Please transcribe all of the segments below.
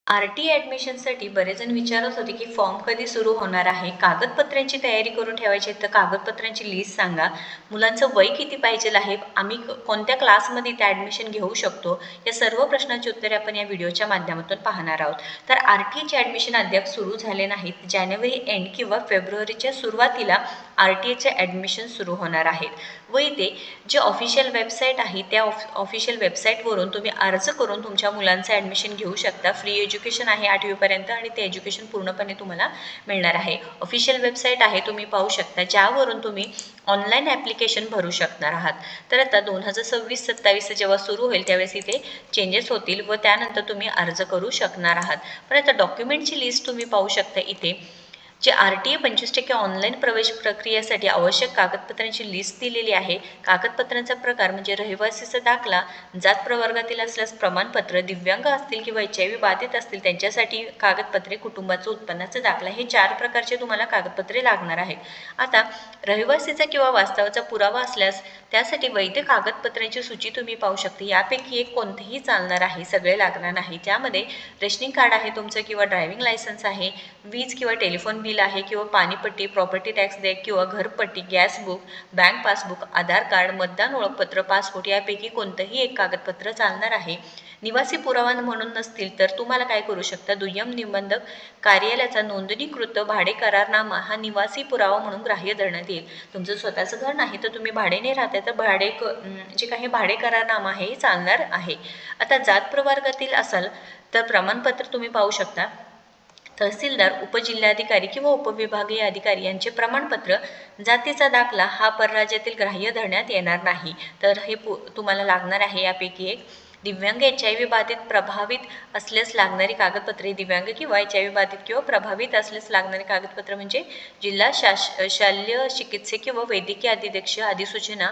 R-T ॲडमिशनसाठी बरेच जण विचारत होते की फॉर्म कधी सुरू होणार आहे, कागदपत्रांची तयारी करून ठेवायची तर कागदपत्रांची लिस्ट सांगा, मुलांचं वय किती पाहिजे आहे, आम्ही कोणत्या क्लासमध्ये ते ॲडमिशन घेऊ शकतो, या सर्व प्रश्नांची उत्तरे आपण या व्हिडिओच्या माध्यमातून पाहणार आहोत. तर आर-टीचे ॲडमिशन अद्याप सुरू झाले नाहीत. जानेवारी एंड किंवा फेब्रुवारीच्या सुरुवातीला आर-टीचे ॲडमिशन सुरू होणार आहेत व इथे जे ऑफिशियल वेबसाईट आहे त्या ऑफिशियल वेबसाईटवरून तुम्ही अर्ज करून तुमच्या मुलांचं ॲडमिशन घेऊ शकता. फ्री एज्युकेशन आहे 8वीपर्यंत आणि ते एज्युकेशन पूर्णपणे तुम्हाला मिळणार आहे. ऑफिशियल वेबसाईट आहे, तुम्ही पाहू शकता, ज्यावरून तुम्ही ऑनलाईन ॲप्लिकेशन भरू शकणार आहात. तर आता 2026-27 जेव्हा सुरू होईल त्यावेळेस इथे चेंजेस होतील व त्यानंतर तुम्ही अर्ज करू शकणार आहात. पण आता डॉक्युमेंटची लिस्ट तुम्ही पाहू शकता इथे, जे आर-टी-ए 25% ऑनलाईन प्रवेश प्रक्रियेसाठी आवश्यक कागदपत्रांची लिस्ट दिलेली आहे. कागदपत्रांचा प्रकार म्हणजे रहिवासीचा दाखला, जात प्रवर्गातील असल्यास प्रमाणपत्र, दिव्यांग असतील किंवा HIV बाधित असतील त्यांच्यासाठी कागदपत्रे, कुटुंबाचं उत्पन्नाचा दाखला, हे 4 प्रकारचे तुम्हाला कागदपत्रे लागणार आहेत. आता रहिवासीचा किंवा वास्तवाचा पुरावा असल्यास त्यासाठी वैध कागदपत्रांची सूची तुम्ही पाहू शकता. यापैकी एक कोणतेही चालणार आहे, सगळे लागणार नाही. त्यामध्ये रेशनिंग कार्ड आहे तुमचं किंवा ड्रायव्हिंग लायसन्स आहे, वीज किंवा टेलिफोन बिल आहे किंवा पाणीपट्टी, प्रॉपर्टी टॅक्स देयक किंवा घरपट्टी, गॅस बुक, बँक पासबुक, आधार कार्ड, मतदान ओळखपत्र, पासपोर्ट यापैकी कोणतंही एक कागदपत्र चालणार आहे. निवासी पुरावा म्हणून नसतील तर तुम्हाला काय करू शकता, दुय्यम निबंधक कार्यालयाचा नोंदणीकृत भाडे करारनामा हा निवासी पुरावा म्हणून ग्राह्य धरण्यात येईल. तुमचं स्वतःचं घर नाही तर तुम्ही भाड्याने राहताय तर जे काही भाडे करारनामा हे चालणार आहे. आता जात प्रवर्गातील असाल तर प्रमाणपत्र तुम्ही पाहू शकता. तहसीलदार, उपजिल्हाधिकारी किंवा उपविभागीय अधिकारी यांचे प्रमाणपत्र, जातीचा दाखला हा परराज्यातील ग्राह्य धरण्यात येणार नाही. तर हे तुम्हाला लागणार आहे. यापैकी एक दिव्यांग, HIV बाधित, प्रभावित असल्यास लागणारी कागदपत्रे, दिव्यांग किंवा HIV बाधित किंवा प्रभावित असल्यास लागणारी कागदपत्र म्हणजे जिल्हा शल्य चिकित्सक किंवा वैद्यकीय अधिधीक्षक अधिसूचना,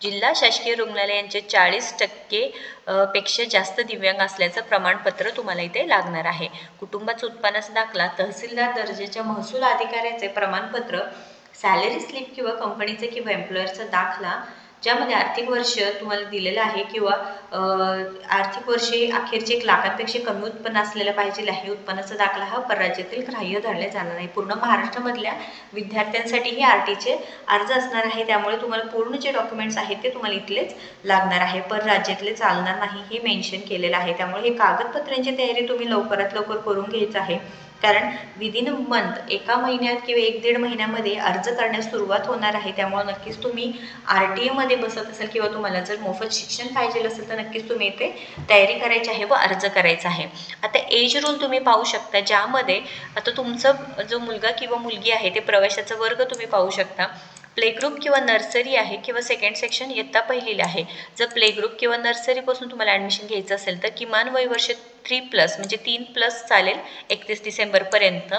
जिल्हा शासकीय रुग्णालयांचे 40% पेक्षा जास्त दिव्यांग असल्याचं प्रमाणपत्र तुम्हाला इथे लागणार आहे. कुटुंबाचं उत्पन्नाचा दाखला, तहसीलदार दर्जाच्या महसूल अधिकाऱ्याचे प्रमाणपत्र, सॅलरी स्लिप किंवा कंपनीचे किंवा एम्प्लॉयरचा दाखला ज्यामध्ये आर्थिक वर्ष तुम्हाला दिलेलं आहे किंवा आर्थिक वर्षे अखेरचे 1 लाखांपेक्षा कमी उत्पन्न असलेलं पाहिजे आहे. उत्पन्नाचा दाखला हा परराज्यातील ग्राह्य धरले जाणार आहे. पूर्ण महाराष्ट्रामधल्या विद्यार्थ्यांसाठी हे आर-टीचे अर्ज असणार आहे. त्यामुळे तुम्हाला पूर्ण जे डॉक्युमेंट्स आहेत ते तुम्हाला इथलेच लागणार आहे, परराज्यातले चालणार नाही हे मेन्शन केलेलं आहे. त्यामुळे हे कागदपत्रांची तयारी तुम्ही लवकरात लवकर करून घ्यायचं आहे, कारण विदिन मंथ, एका महिन्यात किंवा 1-1.5 महिन्यामध्ये अर्ज करण्यास सुरुवात होणार आहे. त्यामुळे नक्कीच तुम्ही आर-टी-एमध्ये बसत असाल किंवा तुम्हाला जर मोफत शिक्षण पाहिजे असेल तर नक्कीच तुम्ही इथे तयारी करायची आहे व अर्ज करायचा आहे. आता एज रूल तुम्ही पाहू शकता, ज्यामध्ये आता तुमचं जो मुलगा किंवा मुलगी आहे ते प्रवेशाचा वर्ग तुम्ही पाहू शकता. प्ले ग्रुप किंवा नर्सरी आहे किंवा सेकंड सेक्शन इयत्ता पहिलीला आहे. जर प्ले ग्रुप किंवा नर्सरीपासून तुम्हाला ॲडमिशन घ्यायचं असेल तर किमान वय वर्ष 3+ म्हणजे 3+ चालेल 31 डिसेंबरपर्यंत.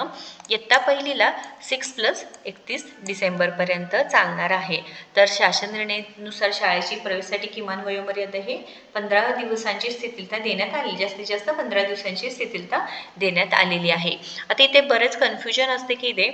इयत्ता पहिलीला 6+ 31 डिसेंबरपर्यंत चालणार आहे. तर शासन निर्णयानुसार शाळेची प्रवेशासाठी किमान वयोमर्यादा हे 15 दिवसांची शिथिलता देण्यात आली, जास्तीत जास्त 15 दिवसांची शिथिलता देण्यात आलेली आहे. आता इथे बरेच कन्फ्युजन असते की इथे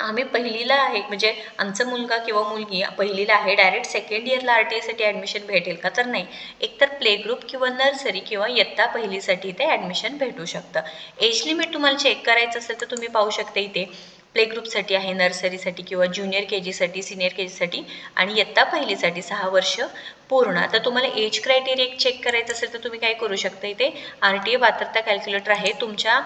आम्ही पहिलीला आहे म्हणजे आमचा मुलगा किंवा मुलगी पहिलीला आहे, डायरेक्ट सेकंड इयरला आर-टी-एसाठी ॲडमिशन भेटेल का? तर नाही, एकतर प्ले ग्रुप किंवा नर्सरी किंवा इयत्ता पहिलीसाठी ते ॲडमिशन भेटू शकतं. एज लिमिट तुम्हाला चेक करायचं असेल तर तुम्ही पाहू शकता इथे प्ले ग्रुपसाठी आहे, नर्सरीसाठी किंवा ज्युनियर KG साठी, सिनियर KG साठी आणि इयत्ता पहिलीसाठी 6 वर्ष पूर्ण. आता तुम्हाला एज क्रायटेरिया चेक करायचं असेल तर तुम्ही काय करू शकता, इथे आर-टी-ए पात्रता कॅल्क्युलेटर आहे. तुमच्या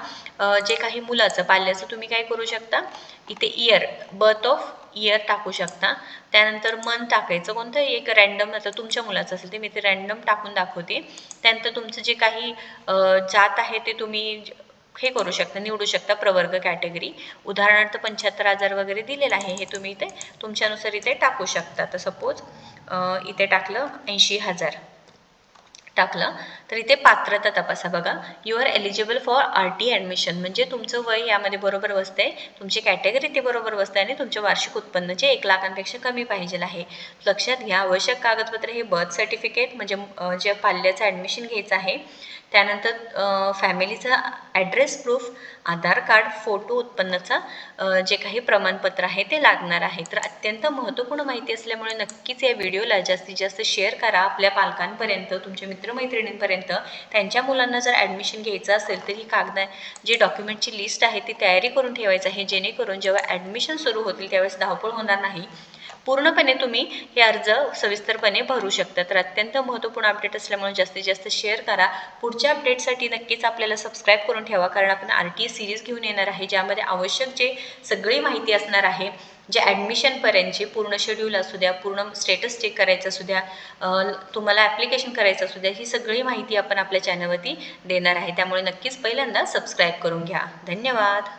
जे काही मुलाचं पाल्याचं तुम्ही काय करू शकता, इथे इयर, बर्थ ऑफ इयर टाकू शकता. त्यानंतर मंथ टाकायचं, कोणतं एक रॅन्डम, आता तुमच्या मुलाचं असेल ते मी ते रॅन्डम टाकून दाखवते. त्यानंतर तुमचं जे काही जात आहे ते तुम्ही हे करू शकता, निवडू शकता, प्रवर्ग कॅटेगरी. उदाहरणार्थ 75,000 वगैरे दिलेलं आहे, हे तुम्ही इथे तुमच्यानुसार इथे टाकू शकता. तर सपोज इथे टाकलं 80,000 टाकलं तर इथे पात्रता तपासा. बघा, you are eligible for RT admission म्हणजे तुमचं वय यामध्ये बरोबर बसतंय, तुमची कॅटेगरी ते बरोबर बसते आणि तुमचे वार्षिक उत्पन्न जे 1 लाखांपेक्षा कमी पाहिजे आहे. लक्षात घ्या, आवश्यक कागदपत्र हे बर्थ सर्टिफिकेट म्हणजे जे पाल्याचं ॲडमिशन घ्यायचं आहे त्यानंतर फॅमिलीचा ॲड्रेस प्रूफ, आधार कार्ड, फोटो, उत्पन्नाचा जे काही प्रमाणपत्र आहे ते लागणार आहे. तर अत्यंत महत्त्वपूर्ण माहिती असल्यामुळे नक्कीच या व्हिडिओला जास्तीत जास्त शेअर करा आपल्या पालकांपर्यंत, तुमच्या मित्रमैत्रिणींपर्यंत. त्यांच्या मुलांना जर ॲडमिशन घ्यायचं असेल तर ही जी डॉक्युमेंटची लिस्ट आहे ती तयारी करून ठेवायचं आहे, जेणेकरून जेव्हा ॲडमिशन सुरू होतील त्यावेळेस धावपळ होणार नाही. पूर्णपणे तुम्ही हे अर्ज सविस्तरपणे भरू शकता. तर अत्यंत महत्त्वपूर्ण अपडेट असल्यामुळे जास्तीत जास्त शेअर करा. पुढच्या अपडेटसाठी नक्कीच आपल्याला सबस्क्राईब करून ठेवा, कारण आपण RTE सिरीज घेऊन येणार आहे, ज्यामध्ये आवश्यक जे सगळी माहिती असणार आहे, जे ॲडमिशनपर्यंतचे पूर्ण शेड्यूल असू द्या, पूर्ण स्टेटस चेक करायचं असू द्या, तुम्हाला ॲप्लिकेशन करायचं असू द्या, ही सगळी माहिती आपण आपल्या चॅनलवरती देणार आहे. त्यामुळे नक्कीच पहिल्यांदा सबस्क्राईब करून घ्या. धन्यवाद.